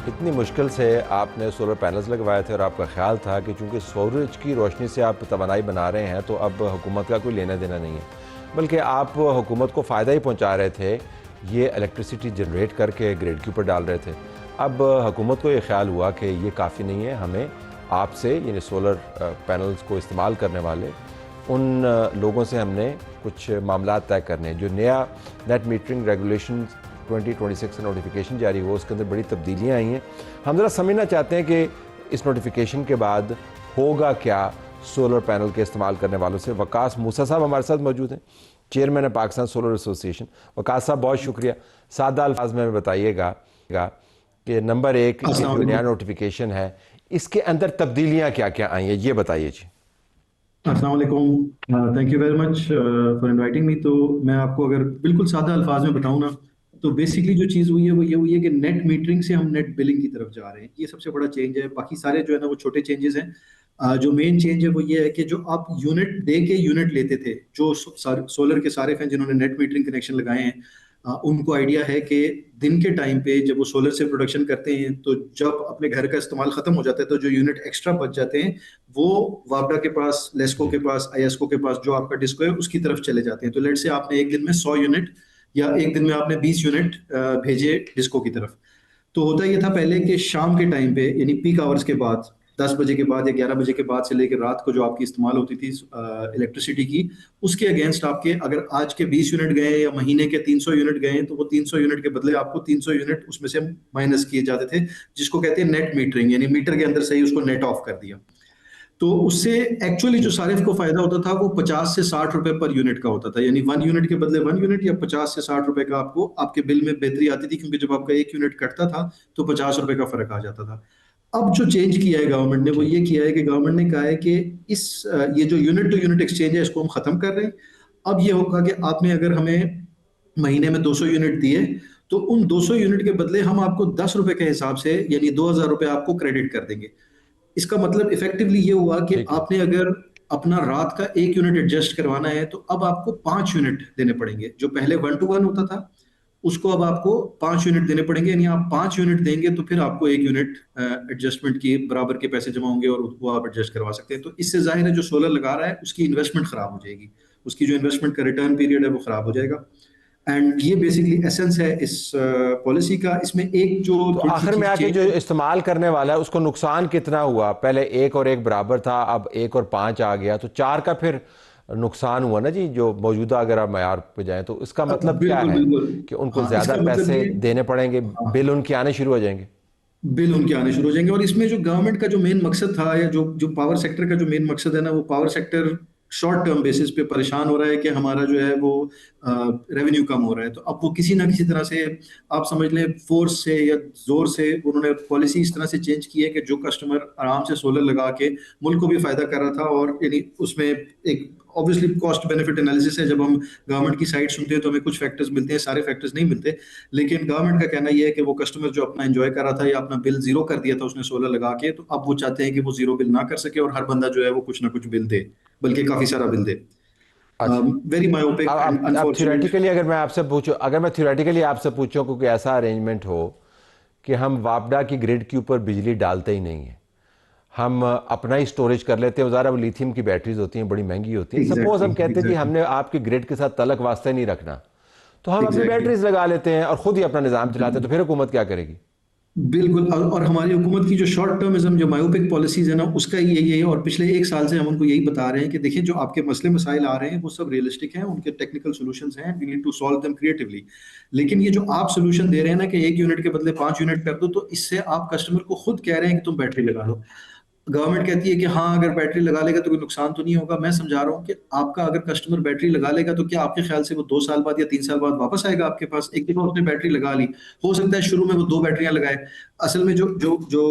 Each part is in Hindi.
इतनी मुश्किल से आपने सोलर पैनल्स लगवाए थे और आपका ख्याल था कि चूंकि सूरज की रोशनी से आप तवानाई बना रहे हैं तो अब हुकूमत का कोई लेना देना नहीं है, बल्कि आप हुकूमत को फ़ायदा ही पहुंचा रहे थे। ये इलेक्ट्रिसिटी जनरेट करके ग्रिड के ऊपर डाल रहे थे। अब हुकूमत को ये ख्याल हुआ कि ये काफ़ी नहीं है, हमें आपसे यानी सोलर पैनल्स को इस्तेमाल करने वाले उन लोगों से हमने कुछ मामला तय करने हैं। जो नया नेट मीटरिंग रेगुलेशन 2026 से नोटिफिकेशन जारी हुआ, उसके अंदर बड़ी तब्दीलियाँ आई हैं। हम ज़रा समझना चाहते हैं कि इस नोटिफिकेशन के बाद होगा क्या सोलर पैनल के इस्तेमाल करने वालों से। वकास मूसा साहब हमारे साथ मौजूद हैं, चेयरमैन है पाकिस्तान सोलर एसोसिएशन। वकास साहब बहुत शुक्रिया। सादा अल्फाज में बताइएगा कि नंबर एक, ये जो नया नोटिफिकेशन है इसके अंदर तब्दीलियाँ क्या क्या आई हैं, ये बताइए जी। अस्सलाम वालेकुम, thank you very much for inviting me. तो मैं आपको अगर बिल्कुल सादा अल्फाज में बताऊं ना, तो बेसिकली जो चीज़ हुई है वो ये हुई है कि नेट मीटरिंग से हम नेट बिलिंग की तरफ जा रहे हैं। ये सबसे बड़ा चेंज है। बाकी सारे जो है ना वो छोटे चेंजेस हैं। जो मेन चेंज है वो ये है कि जो आप यूनिट दे के यूनिट लेते थे, जो सोलर के सारे हैं जिन्होंने नेट मीटरिंग कनेक्शन लगाए हैं, उनको आइडिया है कि दिन के टाइम पे जब वो सोलर से प्रोडक्शन करते हैं तो जब अपने घर का इस्तेमाल खत्म हो जाता है तो जो यूनिट एक्स्ट्रा बच जाते हैं वो वापडा के पास, लेस्को जी के पास, आईएसको के पास, जो आपका डिस्को है उसकी तरफ चले जाते हैं। तो लेट से आपने एक दिन में 100 यूनिट या एक दिन में आपने 20 यूनिट भेजे डिस्को की तरफ। तो होता ये था पहले कि शाम के टाइम पे यानी पीक आवर्स के बाद, 10 बजे के बाद या 11 बजे के बाद से लेकर रात को जो आपकी इस्तेमाल होती थी इलेक्ट्रिसिटी की, उसके अगेंस्ट आपके अगर आज के 20 यूनिट गए या महीने के 300 यूनिट गए तो वो 300 यूनिट के बदले आपको 300 यूनिट उसमें से माइनस किए जाते थे, जिसको कहते हैं नेट मीटरिंग, यानी मीटर के अंदर से ही उसको नेट ऑफ कर दिया। तो उससे एक्चुअली जो सारिफ को फायदा होता था वो 50 से 60 रुपए पर यूनिट का होता था, यानी 1 यूनिट के बदले 1 यूनिट या 50 से 60 रुपए का आपको आपके बिल में बेहतरी आती थी, क्योंकि जब आपका एक यूनिट कटता था तो 50 रुपए का फर्क आ जाता था। अब जो चेंज किया है गवर्नमेंट ने वो ठीक। ये किया है कि गवर्नमेंट ने कहा है कि ये जो यूनिट टू यूनिट एक्सचेंज है इसको हम खत्म कर रहे हैं। अब ये होगा कि आपने अगर हमें महीने में 200 यूनिट दिए तो उन 200 यूनिट के बदले हम आपको 10 रुपए के हिसाब से यानी 2000 रुपए आपको क्रेडिट कर देंगे। इसका मतलब इफेक्टिवली ये हुआ कि ठीक है। आपने अगर अपना रात का एक यूनिट एडजस्ट करवाना है तो अब आपको 5 यूनिट देने पड़ेंगे। जो पहले 1 to 1 होता था उसको अब आपको 5 यूनिट देने पड़ेंगे, यानी आप 5 यूनिट देंगे तो फिर आपको एक यूनिट एडजस्टमेंट के बराबर के पैसे जमा होंगे और वो आप एडजस्ट करवा सकते हैं। तो इससे जाहिर है जो सोलर लगा रहा है उसकी इन्वेस्टमेंट खराब हो जाएगी, उसकी जो इन्वेस्टमेंट का रिटर्न पीरियड है वो खराब हो जाएगा। एंड ये बेसिकली एसेंस है इस पॉलिसी का। इसमें एक जो तो थोड़ी सी आखिर में चीज आके जो चेंज, इस्तेमाल करने वाला है उसको नुकसान कितना हुआ? पहले एक और एक बराबर था, अब एक और पाँच आ गया, तो चार का फिर नुकसान हुआ ना जी। जो मौजूदा अगर आप मयार पे जाएं तो इसका मतलब क्या बिल्कुल है बिल्कुल। कि उनको हाँ, ज़्यादा इसका मतलब पैसे ये, देने पड़ेंगे, हाँ, बिल उनके आने शुरू हो जाएंगे। बिल उनके आने शुरू हो जाएंगे। और इसमें जो गवर्नमेंट का जो मेन मकसद था, या जो जो पावर सेक्टर का जो मेन मकसद है ना, वो power sector short term basis पे परेशान हो रहा है कि हमारा जो है वो रेवेन्यू कम हो रहा है। तो अब वो किसी ना किसी तरह से, आप समझ लें फोर्स से या जोर से, उन्होंने पॉलिसी इस तरह से चेंज की है कि जो कस्टमर आराम से सोलर लगा के मुल्क को भी फायदा कर रहा था, और यानी उसमें एक ऑब्वियसली कॉस्ट बेनिफिट एनालिसिस है। जब हम गवर्नमेंट की साइड सुनते हैं तो हमें कुछ फैक्टर्स मिलते हैं, सारे फैक्टर्स नहीं मिलते। लेकिन गवर्नमेंट का कहना यह है कि वो कस्टमर जो अपना एंजॉय कर रहा था या अपना बिल जीरो कर दिया था उसने सोलर लगा के, तो अब वो चाहते हैं कि वो जीरो बिल ना कर सके और हर बंदा जो है वो कुछ ना कुछ बिल दे, बल्कि काफी सारा बिल दे। अच्छा। वेरी मायोपिक एंड अब अनफॉर्चुनेट। थ्योरेटिकली अगर मैं आपसे पूछूं, अगर मैं थ्योरेटिकली आपसे पूछूं क्योंकि ऐसा अरेंजमेंट हो कि हम वापडा की ग्रिड के ऊपर बिजली डालते ही नहीं है, हम अपना ही स्टोरेज कर लेते हैं। ज़रा वो लिथियम की बैटरीज होती हैं, बड़ी महंगी होती हैं। सपोज एग्जैक्टली हम कहते हैं जी एग्जैक्टली हमने आपके ग्रिड के साथ तलक वास्ता नहीं रखना, तो हम अपनी एग्जैक्टली। बैटरीज लगा लेते हैं और ख़ुद ही अपना निज़ाम चलाते हैं, तो फिर हुकूमत क्या करेगी? बिल्कुल। और हमारी हुकूमत की जो शॉर्ट टर्मिज्म, जो मायोपिक पॉलिसीज है ना, उसका ही यही है। और पिछले एक साल से हम उनको यही बता रहे हैं कि देखिए जो आपके मसले मसाइल आ रहे हैं वो सब रियलिस्टिक हैं, उनके टेक्निकल सॉल्यूशंस हैं, we need to solve them creatively. लेकिन ये जो आप सॉल्यूशन दे रहे हैं ना कि एक यूनिट के बदले 5 यूनिट कर दो, तो इससे आप कस्टमर को खुद कह रहे हैं कि तुम बैटरी लगा लो। गवर्नमेंट कहती है कि हाँ अगर बैटरी लगा लेगा तो कोई नुकसान तो नहीं होगा। मैं समझा रहा हूँ कि आपका अगर कस्टमर बैटरी लगा लेगा तो क्या आपके ख्याल से वो 2 साल बाद या 3 साल बाद वापस आएगा आपके पास? एक दफा उसने बैटरी लगा ली, हो सकता है शुरू में वो 2 बैटरियां लगाए। असल में जो जो जो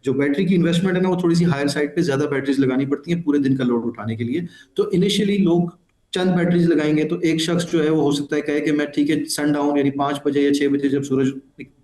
जो बैटरी की इन्वेस्टमेंट है ना वो थोड़ी सी हायर साइड पे, ज्यादा बैटरीज लगानी पड़ती हैं पूरे दिन का लोड उठाने के लिए। तो इनिशियली लोग चंद बैटरीज लगाएंगे तो एक शख्स जो है वो हो सकता है कहे कि मैं ठीक है सनडाउन यानी 5 बजे या 6 बजे जब सूरज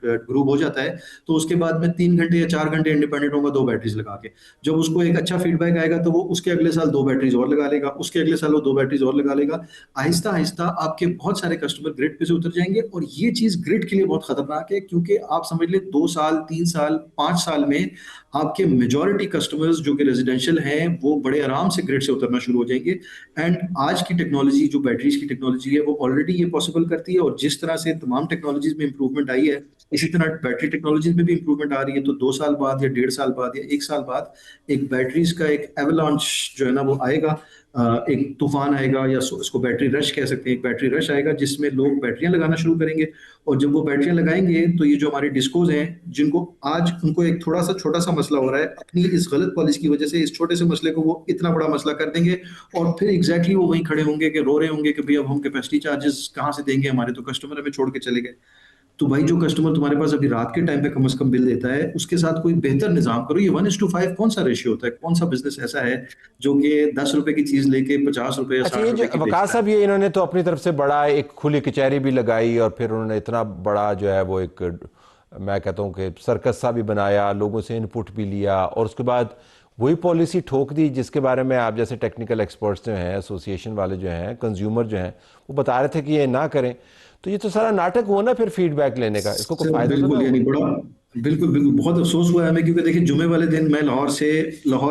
ग्रूब हो जाता है तो उसके बाद में 3 घंटे या 4 घंटे इंडिपेंडेंट होगा 2 बैटरीज लगा के। जब उसको एक अच्छा फीडबैक आएगा तो वो उसके अगले साल 2 बैटरीज और लगा लेगा, उसके अगले साल वो 2 बैटरीज और लगा लेगा। आहिस्ता आहिस्ता आपके बहुत सारे कस्टमर ग्रिड पे से उतर जाएंगे और ये चीज ग्रिड के लिए बहुत खतरनाक है, क्योंकि आप समझ ले 2 साल 3 साल 5 साल में आपके मेजॉरिटी कस्टमर्स जो कि रेजिडेंशियल हैं वो बड़े आराम से ग्रिड से उतरना शुरू हो जाएंगे। एंड आज की टेक्नोलॉजी जो बैटरीज की टेक्नोलॉजी है वो ऑलरेडी ये पॉसिबल करती है, और जिस तरह से तमाम टेक्नोलॉजीज में इंप्रूवमेंट आई है इसी तरह बैटरी टेक्नोलॉजीज में भी इंप्रूवमेंट आ रही है। तो 2 साल बाद या 1.5 साल बाद या 1 साल बाद एक बैटरीज का एक एवलांच जो है ना वो आएगा, एक तूफान आएगा, या इसको बैटरी रश कह सकते हैं। एक बैटरी रश आएगा जिसमें लोग बैटरियां लगाना शुरू करेंगे, और जब वो बैटरियां लगाएंगे तो ये जो हमारे डिस्कोज हैं जिनको आज उनको एक थोड़ा सा छोटा सा मसला हो रहा है, अपनी इस गलत पॉलिसी की वजह से इस छोटे से मसले को वो इतना बड़ा मसला कर देंगे, और फिर एग्जैक्टली वो वहीं खड़े होंगे कि रो रहे होंगे कि भाई अब हम कैपेसिटी चार्जेस कहाँ से देंगे, हमारे तो कस्टमर हमें छोड़ के चले गए। तो भाई जो कस्टमर तुम्हारे पास अभी रात के टाइम पे कम से कम बिल देता है उसके साथ कोई बेहतर निजाम करो। ये 1:5 कौन सा रेशियो होता है? कौन सा बिजनेस ऐसा है जो कि 10 रुपए की चीज लेके 50 रुपए या अच्छा, ये 60 रुपए जो की वकास बेचता है? साहब, ये इन्होंने तो अपनी तरफ से बड़ा एक खुली कचहरी भी लगाई और फिर उन्होंने इतना बड़ा जो है वो एक, मैं कहता हूँ कि सर्कस सा भी बनाया, लोगों से इनपुट भी लिया और उसके बाद वही पॉलिसी ठोक दी जिसके बारे में आप जैसे टेक्निकल एक्सपर्ट्स जो हैं, एसोसिएशन वाले जो हैं, कंज्यूमर जो हैं, वो बता रहे थे कि ये ना करें। तो ये तो सारा नाटक हुआ ना फिर फीडबैक लेने का, इसको कोई सर फ़ायदा तो ना बिल्कुल, हुआ। यानी बड़ा बिल्कुल बिल्कुल बहुत अफसोस हुआ है हमें, क्योंकि देखिए जुमे वाले दिन मैं लाहौर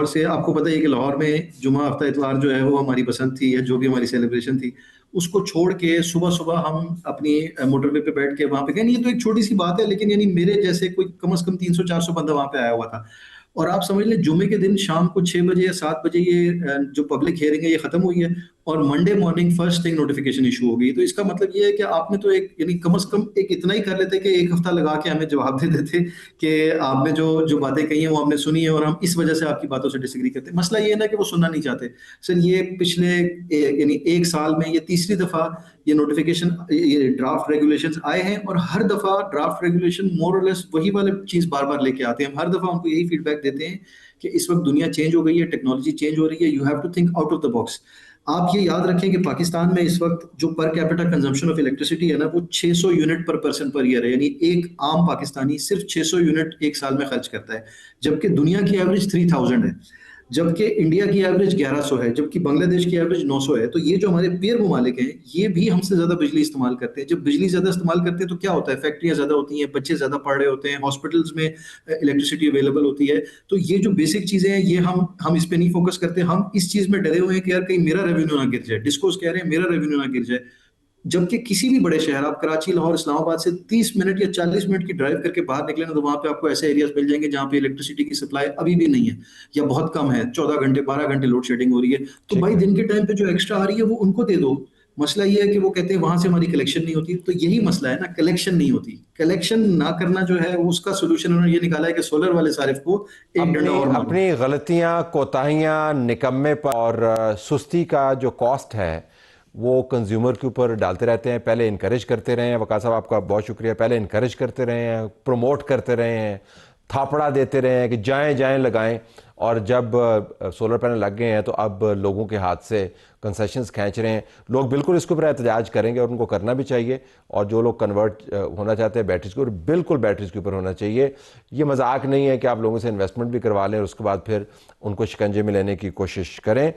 से आपको पता ही है कि लाहौर में जुमा हफ्ता इतवार जो है वो हमारी पसंद थी, या जो भी हमारी सेलिब्रेशन थी उसको छोड़ के सुबह सुबह हम अपनी मोटरवे पे बैठ के वहां पे गए। नहीं, ये तो एक छोटी सी बात है, लेकिन यानी मेरे जैसे कोई कम से कम 300-400 बंदा वहां पे आया हुआ था। और आप समझ लें जुमे के दिन शाम को 6 बजे या 7 बजे ये जो पब्लिक हियरिंग है ये खत्म हुई है, और Monday morning first thing notification issue हो गई। तो इसका मतलब ये है कि आपने तो एक यानी कम से कम एक इतना ही कर लेते कि एक हफ्ता लगा के हमें जवाब दे देते कि आपने जो जो बातें कही हैं वो हमने सुनी है और हम इस वजह से आपकी बातों से डिसएग्री करते हैं। मसला ये है ना कि वो सुनना नहीं चाहते। सर ये पिछले यानी 1 साल में ये तीसरी दफा ये नोटिफिकेशन, ये ड्राफ्ट रेगुलेशंस आए हैं, और हर दफा ड्राफ्ट रेगुलेशन मोर और लेस वही वाले चीज बार बार लेके आते हैं। हम हर दफा उनको यही फीडबैक देते हैं कि इस वक्त दुनिया चेंज हो गई है, टेक्नोलॉजी चेंज हो रही है, you have to think out of the box. आप ये याद रखें कि पाकिस्तान में इस वक्त जो per capita consumption of electricity है ना वो 600 यूनिट पर पर्सन पर ईयर है, यानी एक आम पाकिस्तानी सिर्फ 600 यूनिट एक साल में खर्च करता है, जबकि दुनिया की एवरेज 3000 है, जबकि इंडिया की एवरेज 1100 है, जबकि बांग्लादेश की एवरेज 900 है। तो ये जो हमारे पीर ममालिक हैं ये भी हमसे ज्यादा बिजली इस्तेमाल करते हैं। जब बिजली ज्यादा इस्तेमाल करते हैं तो क्या होता है, फैक्ट्रियां ज्यादा होती हैं, बच्चे ज्यादा पढ़ रहे होते हैं, हॉस्पिटल्स में इलेक्ट्रिसिटी अवेलेबल होती है। तो ये जो बेसिक चीजें हैं ये हम इस पे नहीं फोकस करते। हम इस चीज में डरे हुए हैं कि यार कहीं मेरा रेवेन्यू ना गिर जाए, डिस्कोस कह रहे हैं मेरा रेवेन्यू ना गिर जाए। जबकि किसी भी बड़े शहर, आप कराची, लाहौर, इस्लामाबाद से 30 मिनट या 40 मिनट की ड्राइव करके बाहर निकले ना तो वहां पे आपको ऐसे एरियाज मिल जाएंगे जहां पे इलेक्ट्रिसिटी की सप्लाई अभी भी नहीं है या बहुत कम है, 14 घंटे 12 घंटे लोड शेडिंग हो रही है। तो ठीक भाई है। दिन के टाइम पे जो एक्स्ट्रा आ रही है वो उनको दे दो। मसला ये है कि वो कहते हैं वहां से हमारी कलेक्शन नहीं होती। तो यही मसला है ना, कलेक्शन नहीं होती। कलेक्शन ना करना जो है उसका सोल्यूशन उन्होंने ये निकाला है कि सोलर वाले सारिफ को एक डंडा अपनी और मारो। अपनी गलतियां, कोताहियां, निकम्मे पर और सुस्ती का जो कॉस्ट है वो कंज्यूमर के ऊपर डालते रहते हैं। पहले इनकरेज करते रहे हैं, वकास साहब आपका बहुत शुक्रिया, पहले इनकरेज करते रहे हैं, प्रमोट करते रहे हैं, थापड़ा देते रहे हैं कि जाएं जाएं लगाएं, और जब सोलर पैनल लग गए हैं तो अब लोगों के हाथ से कंसेशंस खींच रहे हैं। लोग बिल्कुल इसके ऊपर एहतजाज करेंगे और उनको करना भी चाहिए, और जो लोग कन्वर्ट होना चाहते हैं बैटरीज के ऊपर, बिल्कुल बैटरीज के ऊपर होना चाहिए। ये मजाक नहीं है कि आप लोगों से इन्वेस्टमेंट भी करवा लें और उसके बाद फिर उनको शिकंजे में लेने की कोशिश करें।